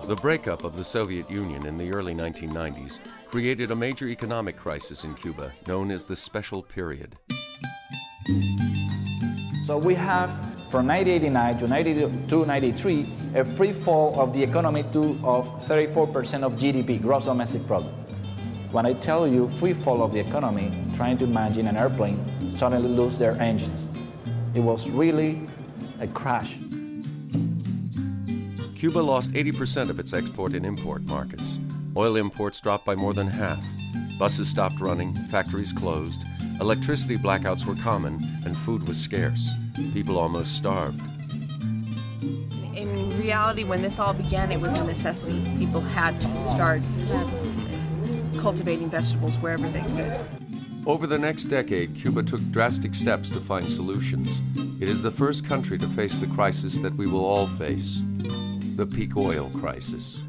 The breakup of the Soviet Union in the early 1990s created a major economic crisis in Cuba known as the Special Period. So we have, from 1989 to 1992-93, a free fall of the economy of 34% of GDP, gross domestic product. When I tell you free fall of the economy, trying to imagine an airplane suddenly lose their engines. It was really a crash. Cuba lost 80% of its export and import markets. Oil imports dropped by more than half. Buses stopped running, factories closed, electricity blackouts were common, and food was scarce. People almost starved. In reality, when this all began, it was a necessity. People had to start cultivating vegetables wherever they could. Over the next decade, Cuba took drastic steps to find solutions. It is the first country to face the crisis that we will all face, the peak oil crisis.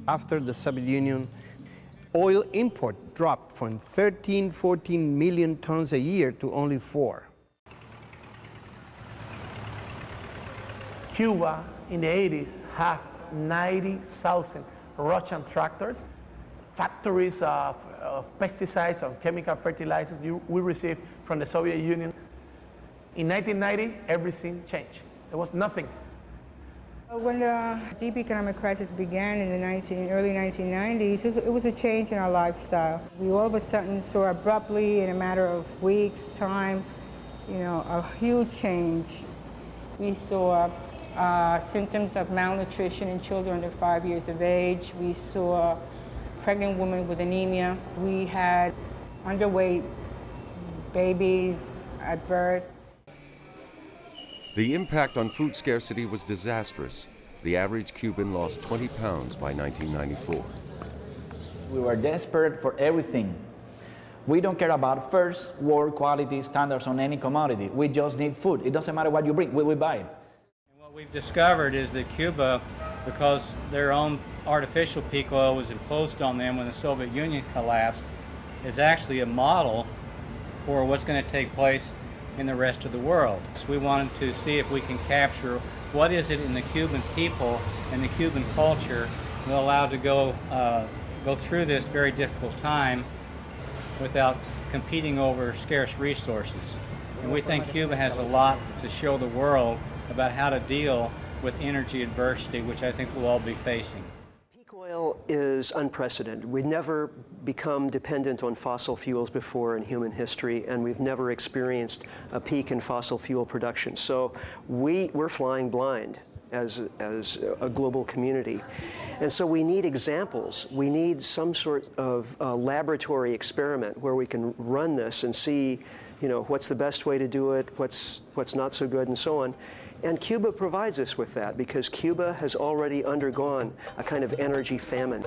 After the Soviet Union, oil import dropped from 13-14 million tons a year to only 4. Cuba in the 80s had 90,000 Russian tractors, factories of pesticides and chemical fertilizers we received from the Soviet Union. In 1990, everything changed. There was nothing. When the deep economic crisis began in the early 1990s, it was a change in our lifestyle. We all of a sudden saw abruptly, in a matter of weeks' time, a huge change. We saw symptoms of malnutrition in children under 5 years of age. We saw pregnant women with anemia. We had underweight babies at birth. The impact on food scarcity was disastrous. The average Cuban lost 20 pounds by 1994. We were desperate for everything. We don't care about first world quality standards on any commodity. We just need food. It doesn't matter what you bring, we buy it. And what we've discovered is that Cuba, because their own artificial peak oil was imposed on them when the Soviet Union collapsed, is actually a model for what's going to take place in the rest of the world. So we wanted to see if we can capture what is it in the Cuban people and the Cuban culture that allowed to go through this very difficult time without competing over scarce resources. And we think Cuba has a lot to show the world about how to deal with energy adversity, which I think we'll all be facing. Peak oil is unprecedented. We've never become dependent on fossil fuels before in human history, and we've never experienced a peak in fossil fuel production. So we're flying blind as a global community. And so we need examples. We need some sort of laboratory experiment where we can run this and see, what's the best way to do it, what's not so good, and so on. And Cuba provides us with that because Cuba has already undergone a kind of energy famine.